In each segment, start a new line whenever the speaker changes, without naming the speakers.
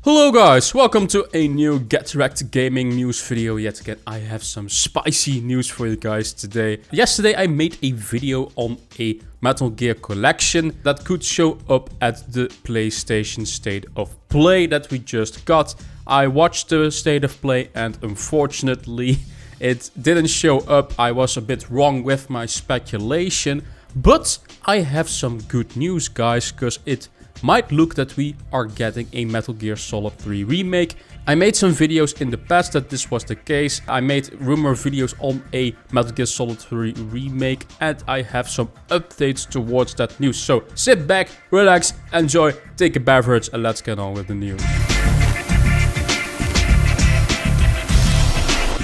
Hello guys, welcome to a new Get Rekt gaming news video. Yet again, I have some spicy news for you guys today. Yesterday I made a video on a Metal Gear collection that could show up at the PlayStation State of Play that we just got. I watched the State of Play and unfortunately it didn't show up. I was a bit wrong with my speculation, but I have some good news guys, because it might look that we are getting a Metal Gear Solid 3 remake. I made some videos in the past that this was the case. I made rumor videos on a Metal Gear Solid 3 remake and I have some updates towards that news. So sit back, relax, enjoy, take a beverage and let's get on with the news.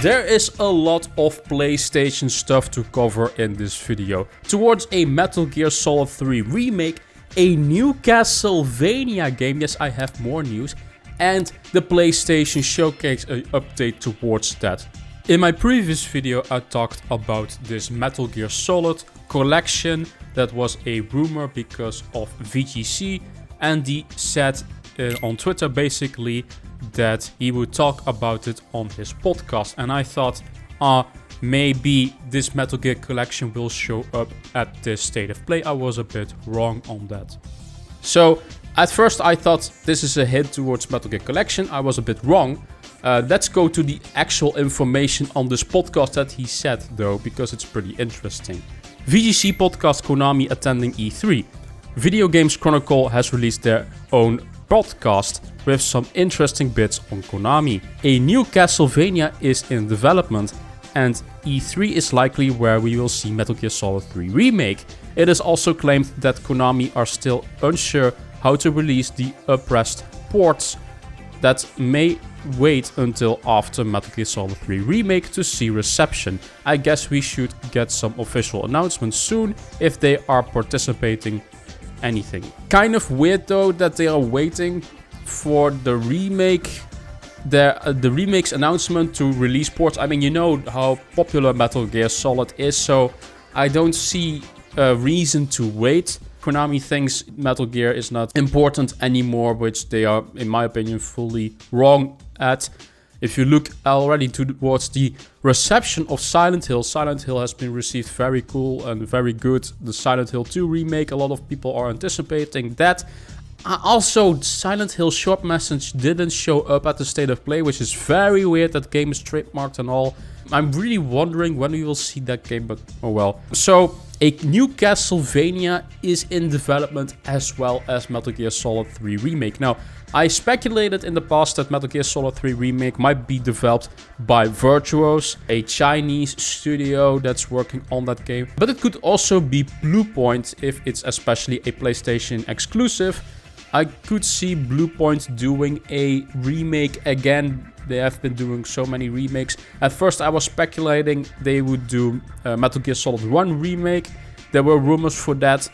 There is a lot of PlayStation stuff to cover in this video. Towards a Metal Gear Solid 3 remake, a new Castlevania game, yes I have more news, and the PlayStation Showcase update towards that. In my previous video I talked about this Metal Gear Solid collection that was a rumor because of VGC, and he said on Twitter basically that he would talk about it on his podcast, and I thought maybe this Metal Gear collection will show up at this State of Play. I was a bit wrong on that. So at first I thought this is a hint towards Metal Gear collection. I was a bit wrong. Let's go to the actual information on this podcast that he said though, because it's pretty interesting. VGC podcast Konami attending E3. Video Games Chronicle has released their own podcast with some interesting bits on Konami. A new Castlevania is in development, and E3 is likely where we will see Metal Gear Solid 3 Remake. It is also claimed that Konami are still unsure how to release the uprest ports that may wait until after Metal Gear Solid 3 Remake to see reception. I guess we should get some official announcements soon if they are participating anything. Kind of weird though that they are waiting for the remake. The remake's announcement to release ports. I mean, you know how popular Metal Gear Solid is, so I don't see a reason to wait. Konami thinks Metal Gear is not important anymore, which they are, in my opinion, fully wrong at. If you look already towards the reception of Silent Hill, Silent Hill has been received very cool and very good. The Silent Hill 2 remake, a lot of people are anticipating that. Also, Silent Hill short message didn't show up at the State of Play, which is very weird. That game is trademarked and all. I'm really wondering when we will see that game, but oh well. So, a new Castlevania is in development as well as Metal Gear Solid 3 Remake. Now, I speculated in the past that Metal Gear Solid 3 Remake might be developed by Virtuos, a Chinese studio that's working on that game. But it could also be Bluepoint if it's especially a PlayStation exclusive. I could see Bluepoint doing a remake again. They have been doing so many remakes. At first I was speculating they would do Metal Gear Solid 1 remake. There were rumors for that.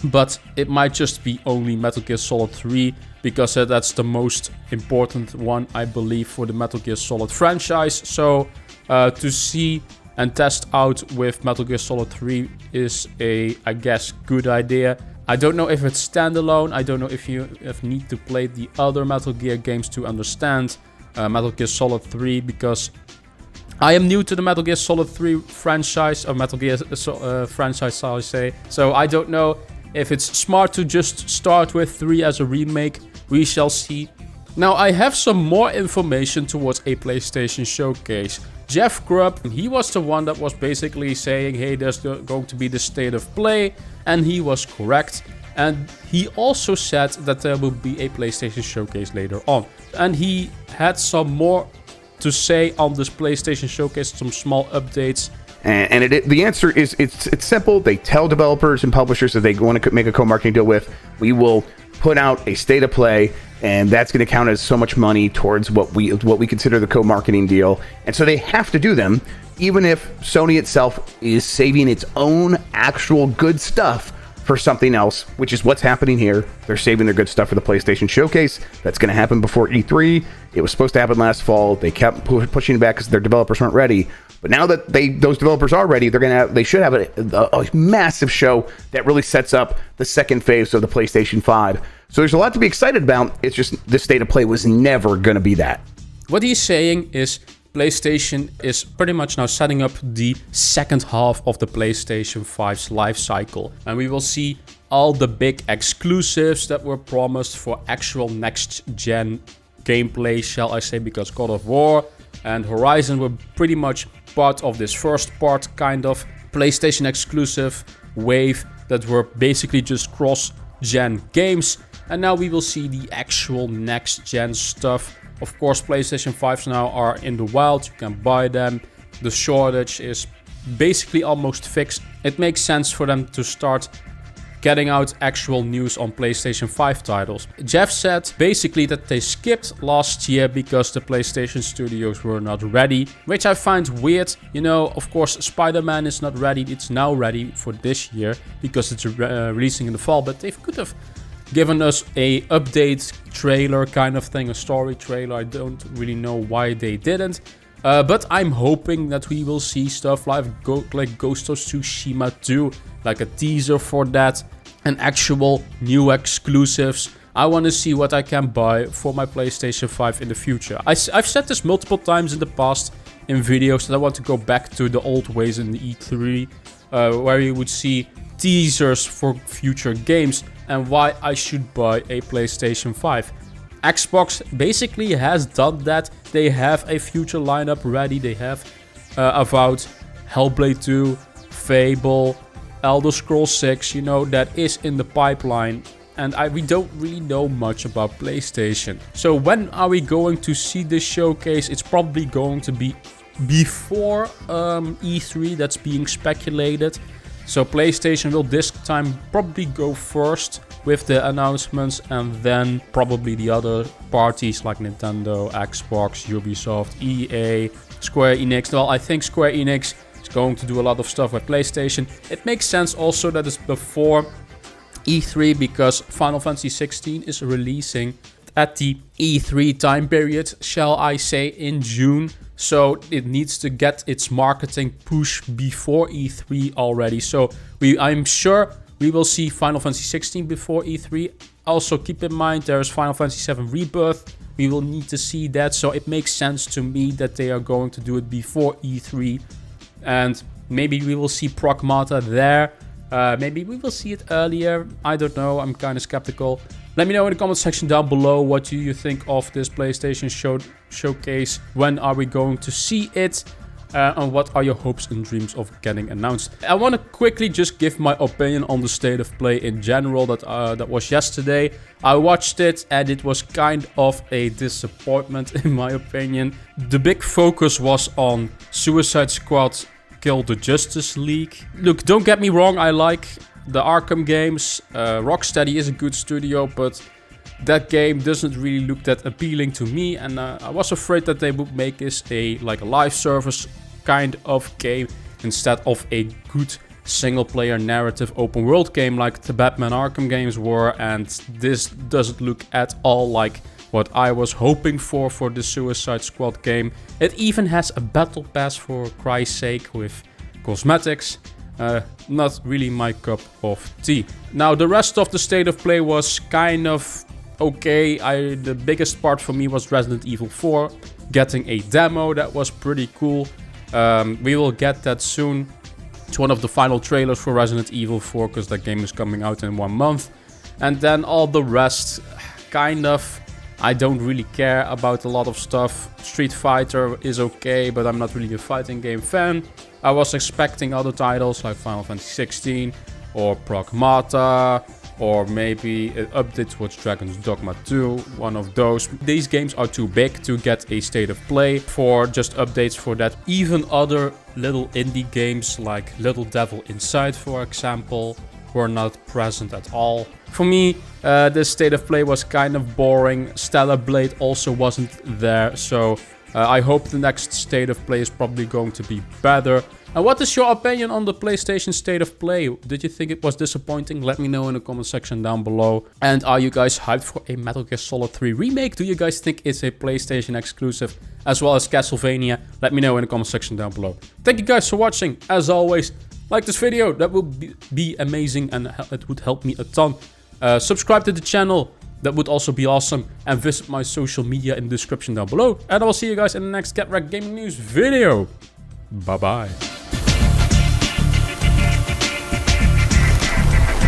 But it might just be only Metal Gear Solid 3, because that's the most important one, I believe, for the Metal Gear Solid franchise. So to see and test out with Metal Gear Solid 3 is a, I guess, good idea. I don't know if it's standalone. I don't know if you need to play the other Metal Gear games to understand Metal Gear Solid 3, because I am new to the Metal Gear Solid 3 franchise, or Metal Gear franchise, shall I say. So I don't know if it's smart to just start with 3 as a remake. We shall see. Now I have some more information towards a PlayStation Showcase. Jeff Grubb, he was the one that was basically saying, hey, there's going to be the State of Play, and he was correct. And he also said that there will be a PlayStation Showcase later on. And he had some more to say on this PlayStation Showcase, some small updates.
And the answer is it's simple. They tell developers and publishers that they want to make a co-marketing deal with, we will put out a State of Play, and that's going to count as so much money towards what we consider the co-marketing deal. And so they have to do them, even if Sony itself is saving its own actual good stuff for something else, which is what's happening here. They're saving their good stuff for the PlayStation Showcase. That's going to happen before E3. It was supposed to happen last fall. They kept pushing it back because their developers weren't ready. But now that those developers are ready, they should have a massive show that really sets up the second phase of the PlayStation 5. So there's a lot to be excited about. It's just the state of play was never going to be that.
What he's saying is PlayStation is pretty much now setting up the second half of the PlayStation 5's life cycle. And we will see all the big exclusives that were promised for actual next-gen gameplay, shall I say, because God of War and Horizon were pretty much part of this first part kind of PlayStation exclusive wave that were basically just cross-gen games. And now we will see the actual next-gen stuff. Of course, PlayStation 5s now are in the wild. You can buy them. The shortage is basically almost fixed. It makes sense for them to start getting out actual news on PlayStation 5 titles. Jeff said basically that they skipped last year because the PlayStation studios were not ready, which I find weird. You know, of course, Spider-Man is not ready. It's now ready for this year because it's releasing in the fall, but they could have given us a update trailer kind of thing, a story trailer. I don't really know why they didn't. But I'm hoping that we will see stuff like Ghost of Tsushima 2, like a teaser for that, and actual new exclusives. I want to see what I can buy for my PlayStation 5 in the future. I've said this multiple times in the past in videos that I want to go back to the old ways in the E3, where you would see teasers for future games and why I should buy a PlayStation 5. Xbox basically has done that. They have a future lineup ready. They have Avowed, Hellblade 2, Fable, Elder Scrolls 6, you know, that is in the pipeline. And we don't really know much about PlayStation. So when are we going to see this showcase? It's probably going to be before E3, that's being speculated. So PlayStation will this time probably go first with the announcements, and then probably the other parties like Nintendo, Xbox, Ubisoft, EA, Square Enix. Well, I think Square Enix is going to do a lot of stuff with PlayStation. It makes sense also that it's before E3 because Final Fantasy 16 is releasing at the E3 time period, shall I say, in June. So it needs to get its marketing push before E3 already. So I'm sure we will see Final Fantasy 16 before E3. Also keep in mind there is Final Fantasy 7 Rebirth. We will need to see that. So it makes sense to me that they are going to do it before E3. And maybe we will see Pragmata there. Maybe we will see it earlier. I don't know. I'm kind of skeptical. Let me know in the comment section down below what do you think of this PlayStation showcase. When are we going to see it? And what are your hopes and dreams of getting announced? I want to quickly just give my opinion on the state of play in general. That was yesterday. I watched it and it was kind of a disappointment in my opinion. The big focus was on Suicide Squad Kill the Justice League. Look, don't get me wrong, I like the Arkham games. Rocksteady is a good studio, but that game doesn't really look that appealing to me, and I was afraid that they would make this a live service kind of game instead of a good single player narrative open world game like the Batman Arkham games were, and this doesn't look at all like what I was hoping for the Suicide Squad game. It even has a battle pass for Christ's sake with cosmetics. Not really my cup of tea. Now the rest of the state of play was kind of okay. The biggest part for me was Resident Evil 4. Getting a demo, that was pretty cool. We will get that soon. It's one of the final trailers for Resident Evil 4 because that game is coming out in 1 month. And then all the rest, kind of, I don't really care about a lot of stuff. Street Fighter is okay, but I'm not really a fighting game fan. I was expecting other titles like Final Fantasy 16 or Pragmata, or maybe an update towards Dragon's Dogma 2, one of those. These games are too big to get a state of play for just updates for that. Even other little indie games like Little Devil Inside, for example, were not present at all. For me, this state of play was kind of boring. Stellar Blade also wasn't there, so I hope the next state of play is probably going to be better. And what is your opinion on the PlayStation state of play? Did you think it was disappointing? Let me know in the comment section down below. And are you guys hyped for a Metal Gear Solid 3 remake? Do you guys think it's a PlayStation exclusive as well as Castlevania? Let me know in the comment section down below. Thank you guys for watching. As always, like this video. That would be amazing and it would help me a ton. Subscribe to the channel. That would also be awesome. And visit my social media in the description down below. And I will see you guys in the next Get Rekt Gaming News video. Bye-bye.